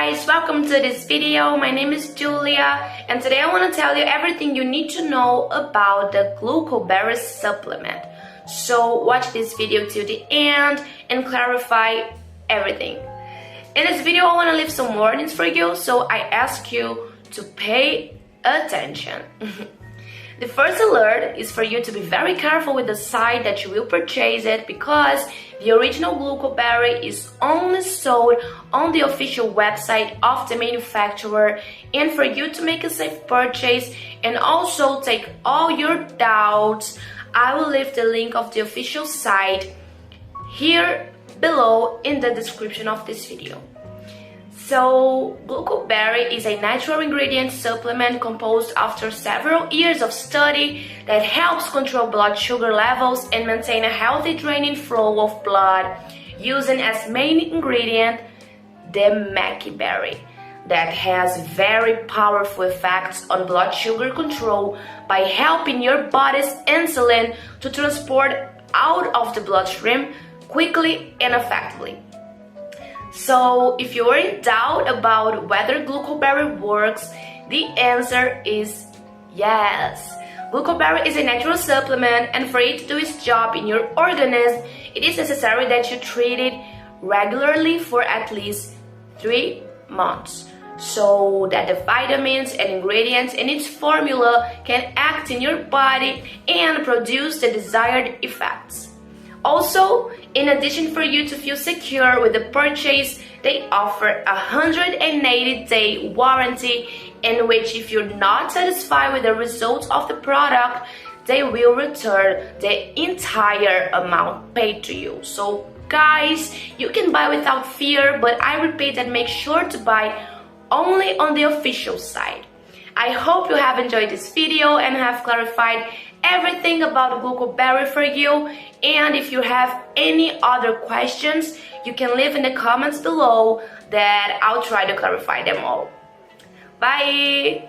guys, welcome to this video. My name is Julia and today I want to tell you everything you need to know about the GlucoBerry supplement. So watch this video till the end and clarify everything. In this video I want to leave some warnings for you, so I ask you to pay attention. The first alert is for you to be very careful with the site that you will purchase it, because the original GlucoBerry is only sold on the official website of the manufacturer, and for you to make a safe purchase and also take all your doubts, I will leave the link of the official site here below in the description of this video. So, GlucoBerry is a natural ingredient supplement composed after several years of study that helps control blood sugar levels and maintain a healthy draining flow of blood, using as main ingredient the mucosal that has very powerful effects on blood sugar control by helping your body's insulin to transport out of the bloodstream quickly and effectively. So, if you are in doubt about whether GlucoBerry works, the answer is yes. GlucoBerry is a natural supplement, and for it to do its job in your organism, it is necessary that you treat it regularly for at least 3 months, so that the vitamins and ingredients in its formula can act in your body and produce the desired effects. Also, in addition, for you to feel secure with the purchase, they offer a 180-day warranty, in which if you're not satisfied with the results of the product, they will return the entire amount paid to you. So guys, you can buy without fear, but I repeat that make sure to buy only on the official site. I hope you have enjoyed this video and have clarified everything about GlucoBerry for you. And if you have any other questions, you can leave in the comments below that I'll try to clarify them all. Bye!